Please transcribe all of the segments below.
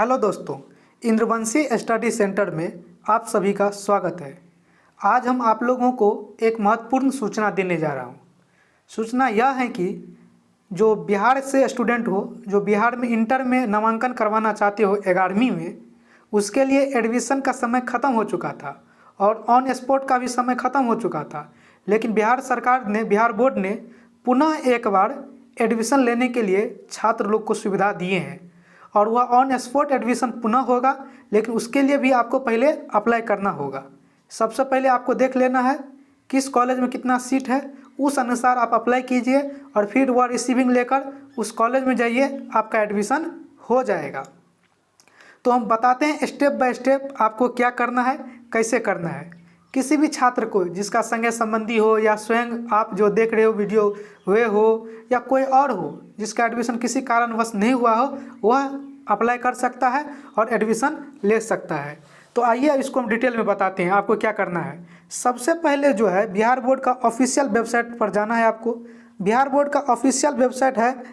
Hello दोस्तों, इंद्रवंशी study centre में आप सभी का स्वागत है। आज हम आप लोगों को एक महत्वपूर्ण सूचना देने जा रहा हूँ। सूचना यह है कि जो बिहार से स्टूडेंट हो, जो बिहार में इंटर में नामांकन करवाना चाहते हो 11वीं में, उसके लिए एडमिशन का समय ख़त्म हो चुका था और ऑन स्पॉट का भी समय ख़त्म हो चुका था। लेकिन बिहार सरकार ने, बिहार बोर्ड ने पुनः एक बार एडमिशन लेने के लिए छात्र लोग को सुविधा दिए हैं और वह ऑन स्पॉट एडमिशन पुनः होगा। लेकिन उसके लिए भी आपको पहले अप्लाई करना होगा। सबसे पहले आपको देख लेना है किस कॉलेज में कितना सीट है, उस अनुसार आप अप्लाई कीजिए और फिर वह रिसीविंग लेकर उस कॉलेज में जाइए, आपका एडमिशन हो जाएगा। तो हम बताते हैं स्टेप बाय स्टेप आपको क्या करना है, कैसे करना है। किसी भी छात्र को जिसका संगे संबंधी हो या स्वयं आप जो देख रहे हो वीडियो हुए हो या कोई और हो जिसका एडमिशन किसी कारणवश नहीं हुआ हो, वह अप्लाई कर सकता है और एडमिशन ले सकता है। तो आइए इसको हम डिटेल में बताते हैं आपको क्या करना है। सबसे पहले जो है बिहार बोर्ड का ऑफिशियल वेबसाइट पर जाना है आपको। बिहार बोर्ड का ऑफिशियल वेबसाइट है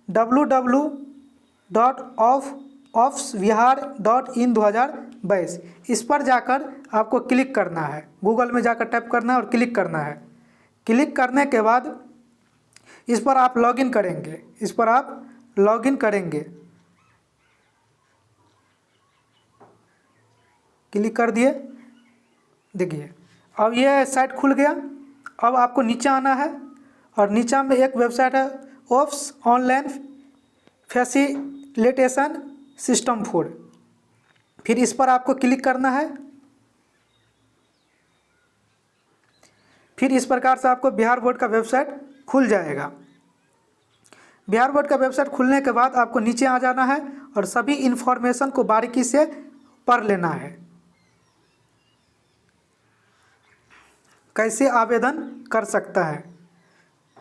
www.offsbihar.in2022। इस पर जाकर आपको क्लिक करना है, गूगल में जाकर टाइप करना है और क्लिक करना है। क्लिक करने के बाद इस पर आप लॉगिन करेंगे, क्लिक कर दिए। देखिए अब ये साइट खुल गया। अब आपको नीचे आना है और नीचे में एक वेबसाइट है ऑफ्स ऑनलाइन फैसिलिटेशन सिस्टम 4। फिर इस पर आपको क्लिक करना है। फिर इस प्रकार से आपको बिहार बोर्ड का वेबसाइट खुल जाएगा। बिहार बोर्ड का वेबसाइट खुलने के बाद आपको नीचे आ जाना है और सभी इन्फॉर्मेशन को बारीकी से पढ़ लेना है। कैसे आवेदन कर सकता है।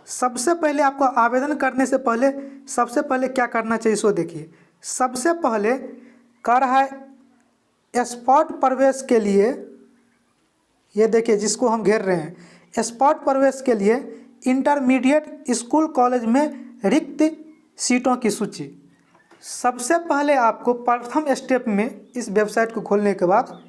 सबसे पहले आपको आवेदन करने से पहले सबसे पहले क्या करना चाहिए सो देखिए। सबसे पहले कह रहा है स्पॉट प्रवेश के लिए, ये देखिए जिसको हम घेर रहे हैं, स्पॉट प्रवेश के लिए इंटरमीडिएट स्कूल कॉलेज में रिक्त सीटों की सूची। सबसे पहले आपको प्रथम स्टेप में इस वेबसाइट को खोलने के बाद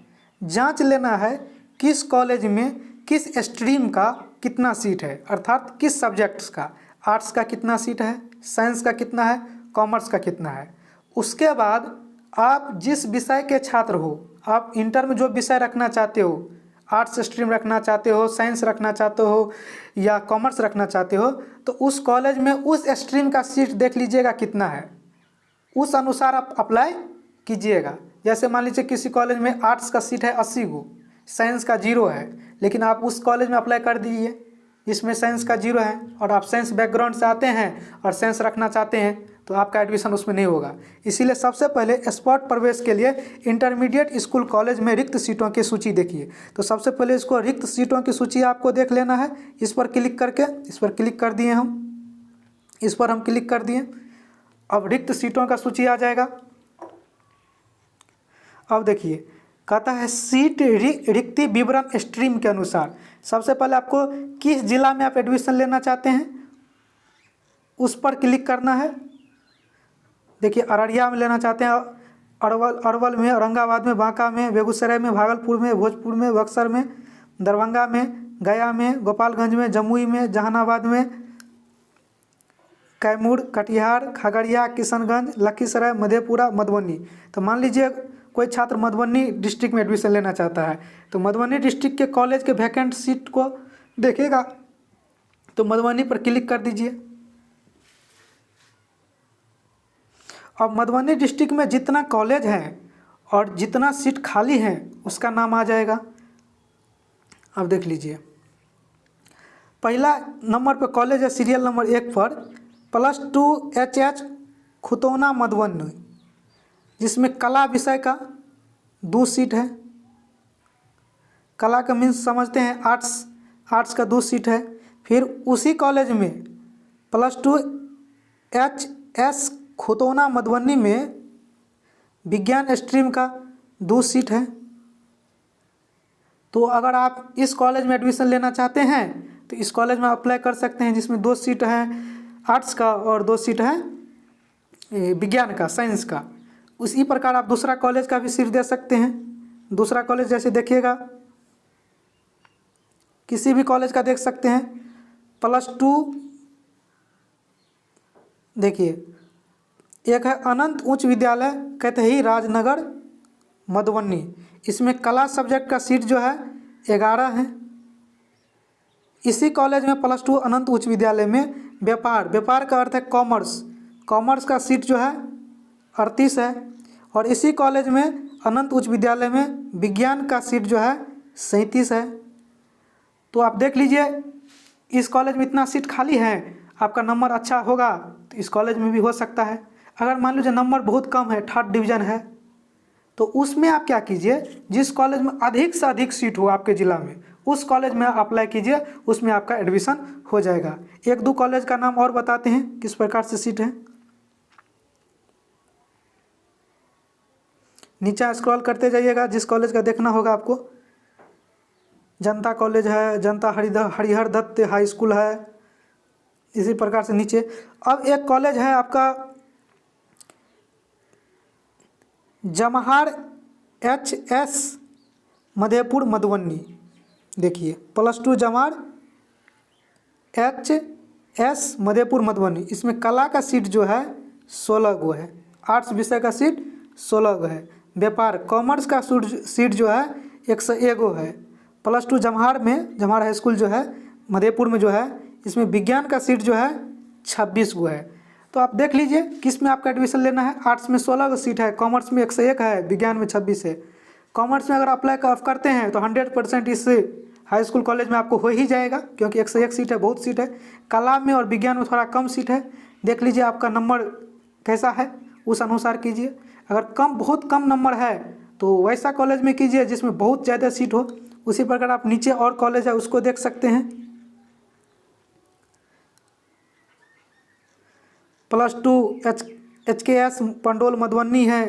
जांच लेना है किस कॉलेज में किस स्ट्रीम का कितना सीट है, अर्थात किस सब्जेक्ट्स का। आर्ट्स का कितना सीट है, साइंस का कितना है, कॉमर्स का कितना है। उसके बाद आप जिस विषय के छात्र हो, आप इंटर में जो विषय रखना चाहते हो, आर्ट्स स्ट्रीम रखना चाहते हो, साइंस रखना चाहते हो या कॉमर्स रखना चाहते हो, तो उस कॉलेज में उस स्ट्रीम का सीट देख लीजिएगा कितना है, उस अनुसार आप अप्लाई कीजिएगा। जैसे मान लीजिए किसी कॉलेज में आर्ट्स का सीट है 80 गो, साइंस का 0 है, लेकिन आप उस कॉलेज में अप्लाई कर दीजिए जिसमें साइंस का 0 है और आप साइंस बैकग्राउंड से आते हैं और साइंस रखना चाहते हैं, तो आपका एडमिशन उसमें नहीं होगा। इसीलिए सबसे पहले स्पॉट प्रवेश के लिए इंटरमीडिएट स्कूल कॉलेज में रिक्त सीटों की सूची देखिए। तो सबसे पहले इसको रिक्त सीटों की सूची आपको देख लेना है। इस पर क्लिक करके, इस पर क्लिक कर दिए हम, इस पर हम क्लिक कर दिए। अब रिक्त सीटों का सूची आ जाएगा। अब देखिए कहता है सीट रिक्ति विवरण स्ट्रीम के अनुसार। सबसे पहले आपको किस जिला में आप एडमिशन लेना चाहते हैं उस पर क्लिक करना है। देखिए अररिया में लेना चाहते हैं, अरवल में, औरंगाबाद में, बांका में, बेगूसराय में, भागलपुर में, भोजपुर में, बक्सर में, दरभंगा में, गया में, गोपालगंज में, जमुई में, जहानाबाद में, कैमूर, कटिहार, खगड़िया, किशनगंज, लखीसराय, मधेपुरा, मधुबनी। तो मान लीजिए कोई छात्र मधुबनी डिस्ट्रिक्ट में एडमिशन लेना चाहता है, तो मधुबनी डिस्ट्रिक्ट के कॉलेज के वैकेंट सीट को देखेगा, तो मधुबनी पर क्लिक कर दीजिए। अब मधुबनी डिस्ट्रिक्ट में जितना कॉलेज है और जितना सीट खाली है उसका नाम आ जाएगा। अब देख लीजिए पहला नंबर पर कॉलेज है सीरियल नंबर 1 पर +2 HH खुतौना मधुबनी, जिसमें कला विषय का 2 सीट है। कला का मीन्स समझते हैं आर्ट्स का 2 सीट है। फिर उसी कॉलेज में +2 HS खुतौना मधुबनी में विज्ञान स्ट्रीम का 2 सीट है। तो अगर आप इस कॉलेज में एडमिशन लेना चाहते हैं तो इस कॉलेज में अप्लाई कर सकते हैं, जिसमें 2 सीट हैं आर्ट्स का और 2 सीट है विज्ञान का, साइंस का। उसी प्रकार आप दूसरा कॉलेज का भी सीट दे सकते हैं। दूसरा कॉलेज जैसे देखिएगा, किसी भी कॉलेज का देख सकते हैं। +2 देखिए, एक है अनंत उच्च विद्यालय कैथही राजनगर मधुबनी, इसमें कला सब्जेक्ट का सीट जो है 11 है। इसी कॉलेज में +2 अनंत उच्च विद्यालय में व्यापार का अर्थ है कॉमर्स का सीट जो है 38 है। और इसी कॉलेज में अनंत उच्च विद्यालय में विज्ञान का सीट जो है 37 है। तो आप देख लीजिए, इस कॉलेज में इतना सीट खाली है, आपका नंबर अच्छा होगा तो इस कॉलेज में भी हो सकता है। अगर मान लीजिए नंबर बहुत कम है, 3rd डिवीज़न है, तो उसमें आप क्या कीजिए, जिस कॉलेज में अधिक से अधिक सीट हो आपके ज़िला में, उस कॉलेज में अप्लाई कीजिए, उसमें आपका एडमिशन हो जाएगा। 1-2 कॉलेज का नाम और बताते हैं किस प्रकार से सीट है। नीचे स्क्रॉल करते जाइएगा, जिस कॉलेज का देखना होगा आपको। जनता कॉलेज है, जनता हरिहर दत्त हाई स्कूल है, इसी प्रकार से नीचे। अब एक कॉलेज है आपका जवाहर HS मधेपुर मधुबनी। देखिए, +2 जवाहर HS मधेपुर मधुबनी, इसमें कला का सीट जो है 16 गो है, आर्ट्स विषय का सीट 16 गो है, व्यापार कॉमर्स का सीट जो है 101 गो है। +2 जवाहर हाई स्कूल जो है मधेपुर में जो है, इसमें विज्ञान का सीट जो है 26 गो है। तो आप देख लीजिए किस में आपका एडमिशन लेना है। आर्ट्स में 16 गो सीट है, कॉमर्स में 101 है, विज्ञान में 26 है। कॉमर्स में अगर अप्लाई करते हैं तो 100% इस हाई स्कूल कॉलेज में आपको हो ही जाएगा, क्योंकि 101 सीट है, बहुत सीट है। कला में और विज्ञान में थोड़ा कम सीट है। देख लीजिए आपका नंबर कैसा है, उस अनुसार कीजिए। अगर बहुत कम नंबर है तो वैसा कॉलेज में कीजिए जिसमें बहुत ज़्यादा सीट हो। उसी प्रकार आप नीचे और कॉलेज है उसको देख सकते हैं। +2 HKS पंडोल मधुबनी है,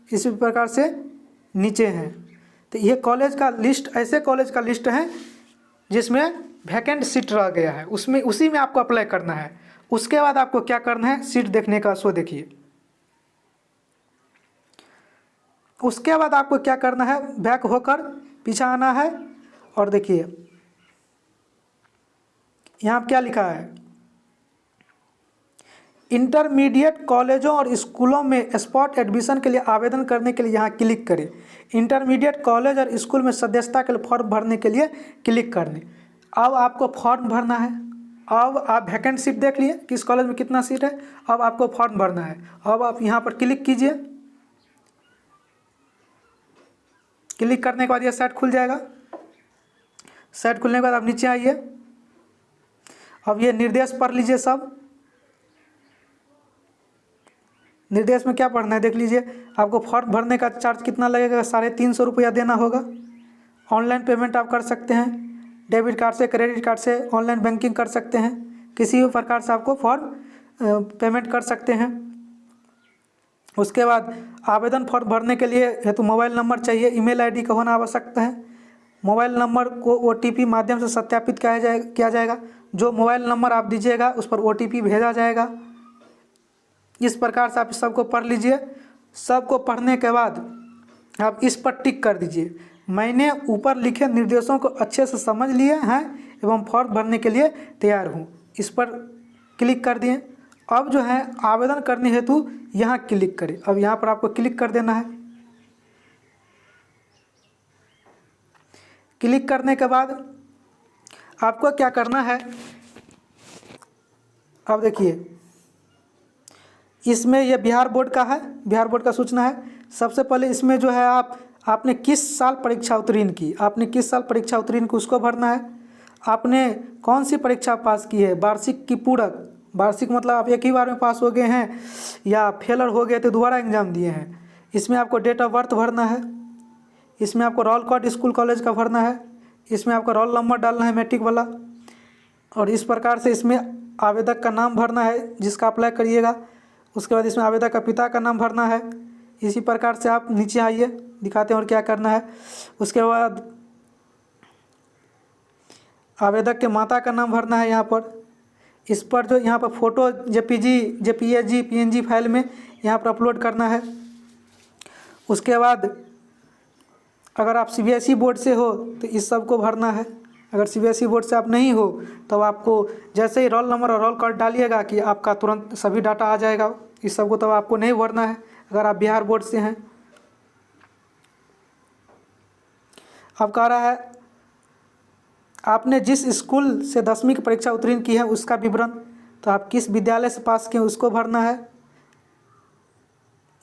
इसी प्रकार से नीचे हैं। तो ये कॉलेज का लिस्ट, ऐसे कॉलेज का लिस्ट है जिसमें वैकेंट सीट रह गया है, उसी में आपको अप्लाई करना है। उसके बाद आपको क्या करना है, सीट देखने का सो देखिए। उसके बाद आपको क्या करना है, बैक होकर पीछे आना है और देखिए यहाँ क्या लिखा है, इंटरमीडिएट कॉलेजों और स्कूलों में स्पॉट एडमिशन के लिए आवेदन करने के लिए यहाँ क्लिक करें। इंटरमीडिएट कॉलेज और स्कूल में सदस्यता के लिए फॉर्म भरने के लिए क्लिक करने। अब आपको फॉर्म भरना है। अब आप वैकेंट सीट देख लिए किस कॉलेज में कितना सीट है, अब आपको फॉर्म भरना है। अब आप यहाँ पर क्लिक कीजिए। क्लिक करने के बाद ये साइट खुल जाएगा। साइट खुलने के बाद आप नीचे आइए। अब ये निर्देश पढ़ लीजिए सब। निर्देश में क्या पढ़ना है देख लीजिए। आपको फॉर्म भरने का चार्ज कितना लगेगा, 350 रुपया देना होगा। ऑनलाइन पेमेंट आप कर सकते हैं, डेबिट कार्ड से, क्रेडिट कार्ड से ऑनलाइन बैंकिंग कर सकते हैं। किसी भी प्रकार से आपको फॉर्म पेमेंट कर सकते हैं। उसके बाद आवेदन फॉर्म भरने के लिए हेतु मोबाइल नंबर चाहिए, ईमेल आईडी का होना आवश्यकता है। मोबाइल नंबर को OTP माध्यम से सत्यापित किया जाएगा। जो मोबाइल नंबर आप दीजिएगा उस पर OTP भेजा जाएगा। इस प्रकार से आप सबको पढ़ लीजिए। सबको पढ़ने के बाद आप इस पर टिक कर दीजिए, मैंने ऊपर लिखे निर्देशों को अच्छे से समझ लिए हैं एवं फॉर्म भरने के लिए तैयार हूँ। इस पर क्लिक कर दिए। अब जो है आवेदन करने हेतु यहाँ क्लिक करें। अब यहाँ पर आपको क्लिक कर देना है। क्लिक करने के बाद आपको क्या करना है, अब देखिए इसमें यह बिहार बोर्ड का है, बिहार बोर्ड का सूचना है। सबसे पहले इसमें जो है आपने किस साल परीक्षा उत्तीर्ण की, आपने किस साल परीक्षा उत्तीर्ण की उसको भरना है। आपने कौन सी परीक्षा पास की है, वार्षिक की पूरक, वार्षिक मतलब आप एक ही बार में पास हो गए हैं या फेलर हो गए तो दोबारा एग्जाम दिए हैं। इसमें आपको डेट ऑफ बर्थ भरना है। इसमें आपको रोल कोड स्कूल कॉलेज का भरना है। इसमें आपका रोल नंबर डालना है मैट्रिक वाला। और इस प्रकार से इसमें आवेदक का नाम भरना है जिसका अप्लाई करिएगा। उसके बाद इसमें आवेदक का पिता का नाम भरना है। इसी प्रकार से आप नीचे आइए, दिखाते हैं और क्या करना है। उसके बाद आवेदक के माता का नाम भरना है यहाँ पर। इस पर जो यहाँ पर फ़ोटो JPG PNG फाइल में यहाँ पर अपलोड करना है। उसके बाद अगर आप CBSE बोर्ड से हो तो इस सब को भरना है। अगर CBSE बोर्ड से आप नहीं हो तो आपको जैसे ही रोल नंबर और रोल कार्ड डालिएगा कि आपका तुरंत सभी डाटा आ जाएगा। इस सब को तो आपको नहीं भरना है अगर आप बिहार बोर्ड से हैं। अब कह रहा है आपने जिस स्कूल से 10वीं की परीक्षा उत्तीर्ण की है उसका विवरण, तो आप किस विद्यालय से पास किए उसको भरना है।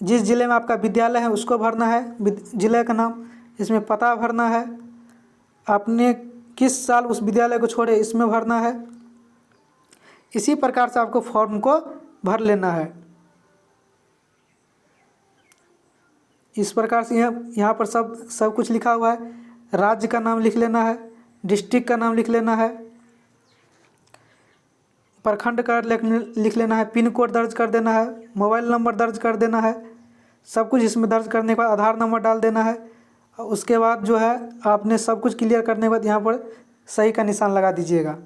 जिस ज़िले में आपका विद्यालय है उसको भरना है, ज़िले का नाम, इसमें पता भरना है। आपने किस साल उस विद्यालय को छोड़े इसमें भरना है। इसी प्रकार से आपको फॉर्म को भर लेना है। इस प्रकार से यहाँ पर सब कुछ लिखा हुआ है। राज्य का नाम लिख लेना है, डिस्ट्रिक्ट का नाम लिख लेना है, प्रखंड का लिख लेना है, पिन कोड दर्ज कर देना है, मोबाइल नंबर दर्ज कर देना है। सब कुछ इसमें दर्ज करने के बाद आधार नंबर डाल देना है। उसके बाद जो है आपने सब कुछ क्लियर करने के बाद यहाँ पर सही का निशान लगा दीजिएगा।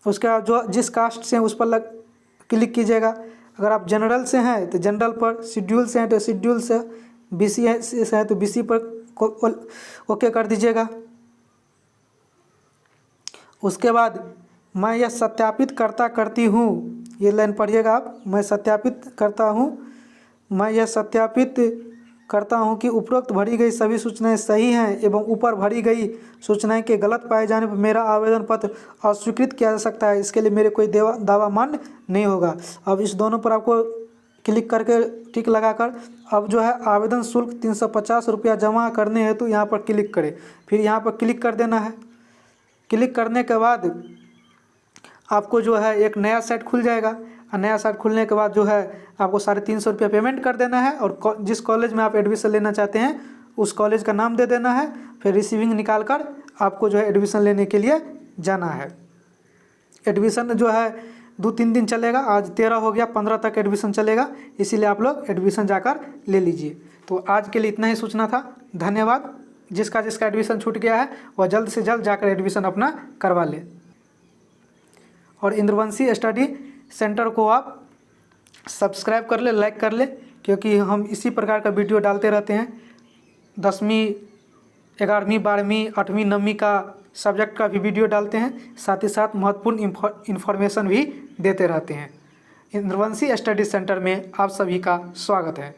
उसके बाद जो जिस कास्ट से हैं उस पर क्लिक कीजिएगा। अगर आप जनरल से हैं तो जनरल पर, शेड्यूल से हैं तो शेड्यूल से, BC से हैं तो BC पर ओके कर दीजिएगा। उसके बाद मैं यह सत्यापित करती हूँ, ये लाइन पढ़िएगा आप। मैं सत्यापित करता हूँ, मैं यह सत्यापित करता हूँ कि उपरोक्त भरी गई सभी सूचनाएं सही हैं एवं ऊपर भरी गई सूचनाएं के गलत पाए जाने पर मेरा आवेदन पत्र अस्वीकृत किया जा सकता है। इसके लिए मेरे कोई दावा मान्य नहीं होगा। अब इस दोनों पर आपको क्लिक करके टिक लगाकर अब जो है आवेदन शुल्क 350 रुपया जमा करने हेतु यहाँ पर क्लिक करें। फिर यहाँ पर क्लिक कर देना है। क्लिक करने के बाद आपको जो है एक नया साइट खुल जाएगा और नया साइट खुलने के बाद जो है आपको 350 रुपया पेमेंट कर देना है और जिस कॉलेज में आप एडमिशन लेना चाहते हैं उस कॉलेज का नाम दे देना है। फिर रिसीविंग निकाल कर आपको जो है एडमिशन लेने के लिए जाना है। एडमिशन जो है 2-3 दिन चलेगा, आज 13 हो गया, 15 तक एडमिशन चलेगा, इसीलिए आप लोग एडमिशन जाकर ले लीजिए। तो आज के लिए इतना ही सूचना था। धन्यवाद। जिसका एडमिशन छूट गया है वह जल्द से जल्द जाकर एडमिशन अपना करवा ले। और इंद्रवंशी स्टडी सेंटर को आप सब्सक्राइब कर ले, लाइक कर ले, क्योंकि हम इसी प्रकार का वीडियो डालते रहते हैं। 10वीं, 11वीं, 12वीं, 8वीं, 9वीं का सब्जेक्ट का भी वीडियो डालते हैं, साथ ही साथ महत्वपूर्ण इन्फॉर्मेशन भी देते रहते हैं। इंद्रवंशी स्टडी सेंटर में आप सभी का स्वागत है।